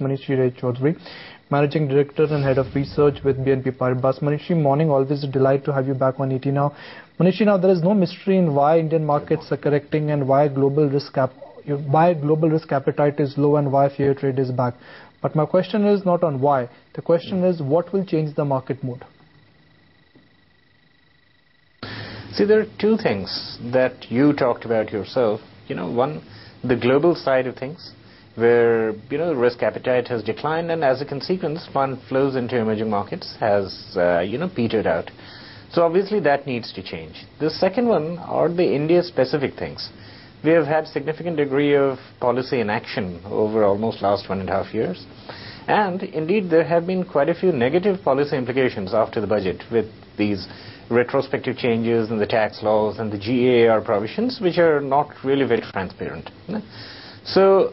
Manishi Ray Chaudhary, Managing Director and Head of Research with BNP Paribas. Manishi, morning. Always a delight to have you back on ET Now. Manishi, now there is no mystery in why Indian markets are correcting and why global risk appetite is low and why fear trade is back. But my question is not on why. The question is what will change the market mood? See, there are two things that you talked about yourself. One, the global side of things, where risk appetite has declined, and as a consequence fund flows into emerging markets has petered out. So obviously that needs to change. The second one are the India specific things. We have had significant degree of policy inaction over almost last 1.5 years, and indeed there have been quite a few negative policy implications after the budget, with these retrospective changes in the tax laws and the GAR provisions, which are not really very transparent. So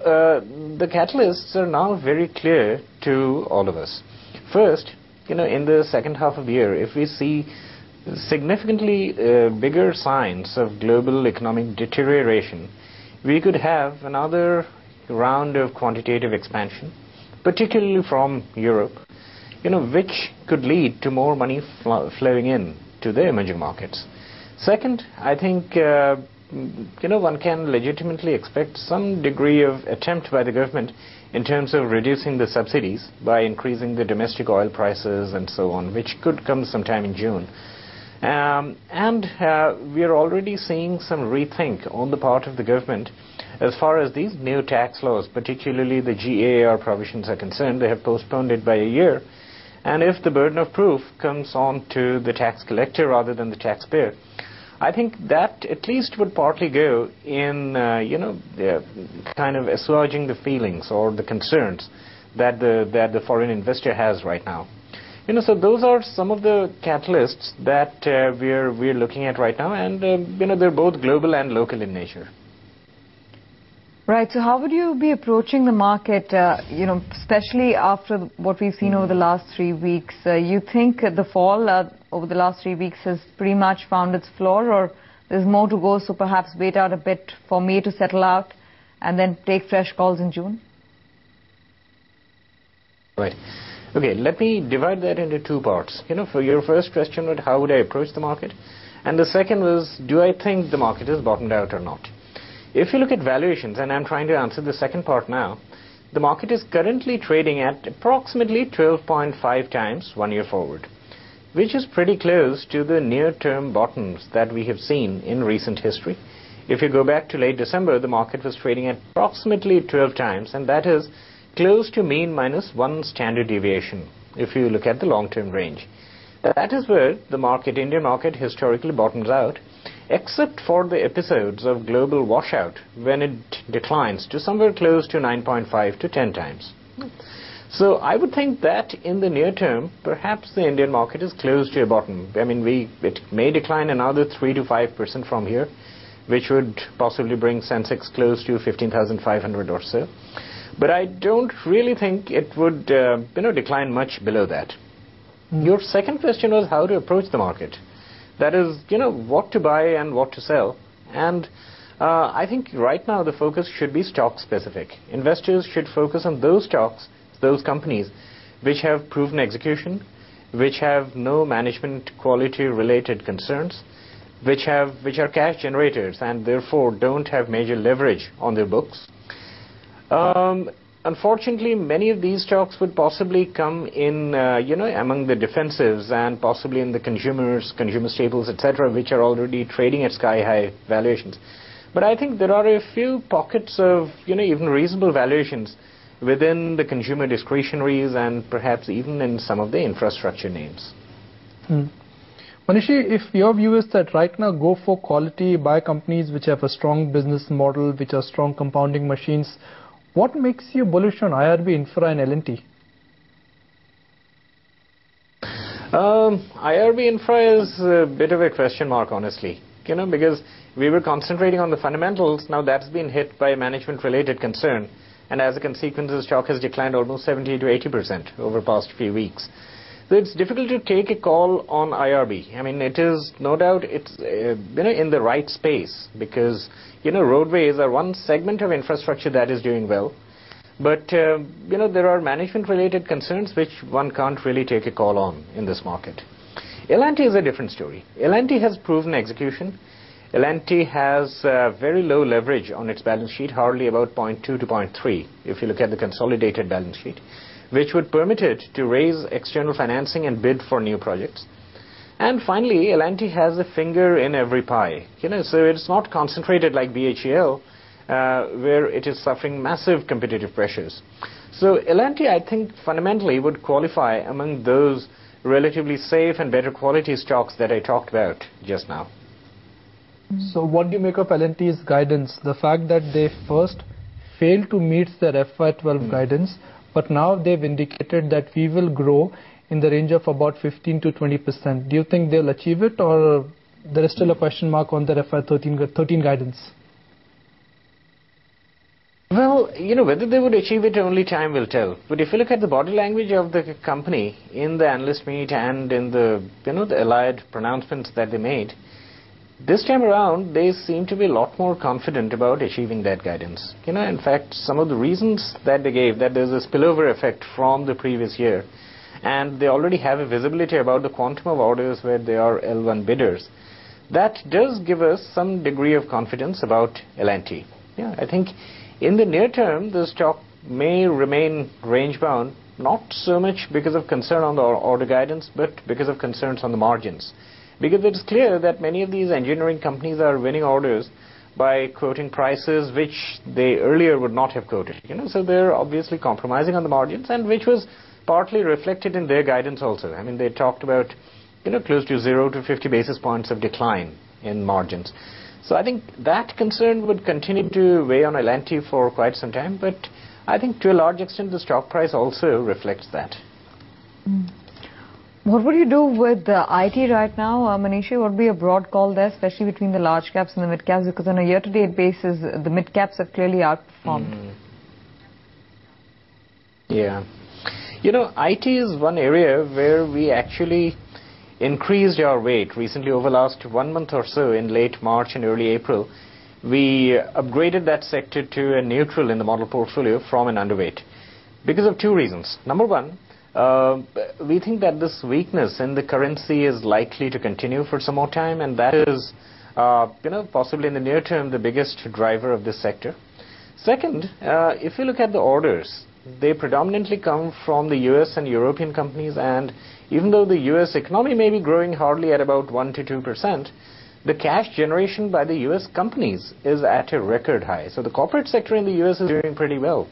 the catalysts are now very clear to all of us. First, in the second half of the year, if we see significantly bigger signs of global economic deterioration, we could have another round of quantitative expansion, particularly from Europe, which could lead to more money flowing in to the emerging markets. Second, I think one can legitimately expect some degree of attempt by the government in terms of reducing the subsidies by increasing the domestic oil prices and so on, which could come sometime in June. And we are already seeing some rethink on the part of the government as far as these new tax laws, particularly the GAR provisions, are concerned. They have postponed it by a year. And if the burden of proof comes on to the tax collector rather than the taxpayer, I think that at least would partly go in, kind of assuaging the feelings or the concerns that the foreign investor has right now. So those are some of the catalysts that we're looking at right now, and they're both global and local in nature. Right. So how would you be approaching the market, especially after what we've seen over the last 3 weeks? You think the fall over the last 3 weeks has pretty much found its floor, or there's more to go, so perhaps wait out a bit for May to settle out and then take fresh calls in June? Right. Okay, let me divide that into two parts. For your first question was how would I approach the market? And the second was, do I think the market has bottomed out or not? If you look at valuations, and I'm trying to answer the second part now, the market is currently trading at approximately 12.5 times 1 year forward, which is pretty close to the near-term bottoms that we have seen in recent history. If you go back to late December, the market was trading at approximately 12 times, and that is close to mean minus one standard deviation if you look at the long-term range. That is where the Indian market historically bottoms out, except for the episodes of global washout when it declines to somewhere close to 9.5 to 10 times. So I would think that in the near term, perhaps the Indian market is close to a bottom. I mean, it may decline another 3 to 5% from here, which would possibly bring Sensex close to 15,500 or so. But I don't really think it would decline much below that. Your second question was how to approach the market. That is, what to buy and what to sell. And I think right now the focus should be stock specific. Investors should focus on those stocks, those companies, which have proven execution, which have no management quality related concerns, which are cash generators and therefore don't have major leverage on their books. Unfortunately, many of these stocks would possibly come in, among the defensives and possibly in the consumer staples, etc., which are already trading at sky-high valuations. But I think there are a few pockets of, even reasonable valuations within the consumer discretionaries and perhaps even in some of the infrastructure names. Manishi, if your view is that right now go for quality, buy companies which have a strong business model, which are strong compounding machines, what makes you bullish on IRB, Infra and L&T? IRB Infra is a bit of a question mark, honestly, because we were concentrating on the fundamentals. Now that's been hit by management-related concern, and as a consequence, the stock has declined almost 70 to 80% over the past few weeks. So it's difficult to take a call on IRB. I mean, it is no doubt it's in the right space because roadways are one segment of infrastructure that is doing well. But, there are management-related concerns which one can't really take a call on in this market. L&T is a different story. L&T has proven execution. L&T has very low leverage on its balance sheet, hardly about 0.2 to 0.3, if you look at the consolidated balance sheet, which would permit it to raise external financing and bid for new projects. And finally, L&T has a finger in every pie. So it's not concentrated like BHEL, where it is suffering massive competitive pressures. So L&T, I think, fundamentally would qualify among those relatively safe and better quality stocks that I talked about just now. So what do you make of L&T's guidance? The fact that they first failed to meet their FY12 guidance, but now they've indicated that we will grow in the range of about 15 to 20%. Do you think they'll achieve it, or there is still a question mark on their FY13 guidance? Well, whether they would achieve it, only time will tell. But if you look at the body language of the company in the analyst meet and in the, the allied pronouncements that they made, this time around, they seem to be a lot more confident about achieving that guidance. In fact, some of the reasons that they gave, that there's a spillover effect from the previous year, and they already have a visibility about the quantum of orders where they are L1 bidders, that does give us some degree of confidence about L&T. I think in the near term, the stock may remain range-bound, not so much because of concern on the order guidance, but because of concerns on the margins. Because it's clear that many of these engineering companies are winning orders by quoting prices which they earlier would not have quoted. So they're obviously compromising on the margins, and which was partly reflected in their guidance also. I mean, they talked about, close to 0 to 50 basis points of decline in margins. So I think that concern would continue to weigh on L&T for quite some time, but I think to a large extent the stock price also reflects that. What would you do with IT right now, Manishi? What would be a broad call there, especially between the large caps and the mid caps? Because on a year-to-date basis, the mid caps have clearly outperformed. Yeah. IT is one area where we actually increased our weight recently over the last 1 month or so. In late March and early April, we upgraded that sector to a neutral in the model portfolio from an underweight because of two reasons. Number one, we think that this weakness in the currency is likely to continue for some more time, and that is, possibly in the near term, the biggest driver of this sector. Second, if you look at the orders, they predominantly come from the US and European companies, and even though the US economy may be growing hardly at about 1 to 2%, the cash generation by the US companies is at a record high. So the corporate sector in the US is doing pretty well.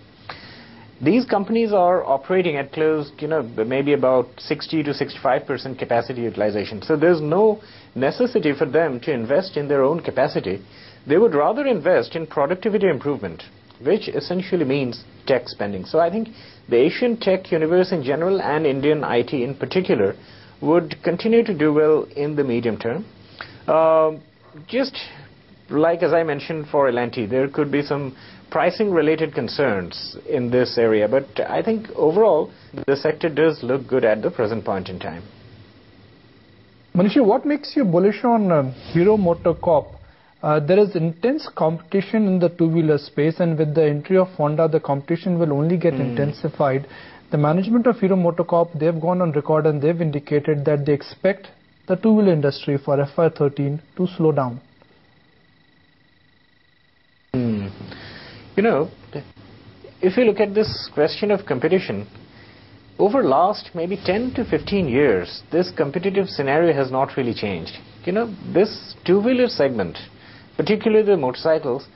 These companies are operating at close, maybe about 60 to 65% capacity utilization. So there's no necessity for them to invest in their own capacity. They would rather invest in productivity improvement, which essentially means tech spending. So I think the Asian tech universe in general and Indian IT in particular would continue to do well in the medium term. Just like as I mentioned for L&T, there could be some pricing related concerns in this area, but I think overall the sector does look good at the present point in time. Manishi, what makes you bullish on Hero MotoCorp? There is intense competition in the two-wheeler space, and with the entry of Honda, the competition will only get intensified. The management of Hero MotoCorp, they've gone on record and they've indicated that they expect the two-wheeler industry for FY13 to slow down. If you look at this question of competition, over last maybe 10 to 15 years, this competitive scenario has not really changed. This two-wheeler segment, particularly the motorcycles,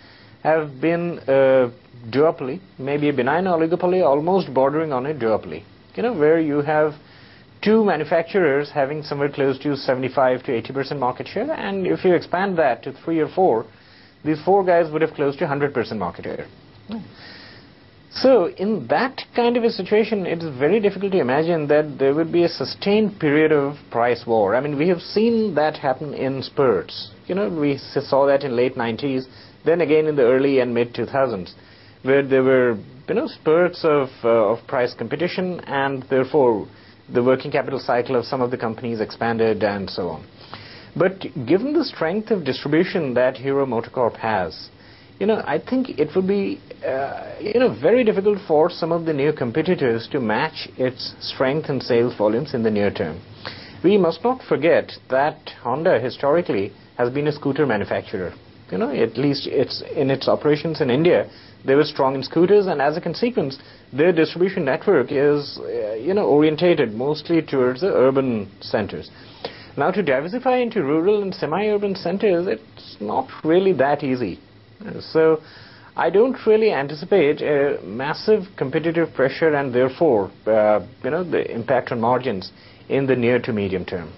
have been a duopoly, maybe a benign oligopoly, almost bordering on a duopoly, where you have two manufacturers having somewhere close to 75 to 80% market share, and if you expand that to 3 or 4, these 4 guys would have close to 100% market share. So in that kind of a situation, it is very difficult to imagine that there would be a sustained period of price war. I mean, we have seen that happen in spurts. We saw that in late 90s, then again in the early and mid 2000s, where there were spurts of price competition, and therefore the working capital cycle of some of the companies expanded and so on. But given the strength of distribution that Hero MotoCorp has, I think it would be, very difficult for some of the new competitors to match its strength in sales volumes in the near term. We must not forget that Honda historically has been a scooter manufacturer. At least in its operations in India, they were strong in scooters, and as a consequence, their distribution network is, orientated mostly towards the urban centers. Now, to diversify into rural and semi-urban centers, it's not really that easy. So, I don't really anticipate a massive competitive pressure and therefore, the impact on margins in the near to medium term.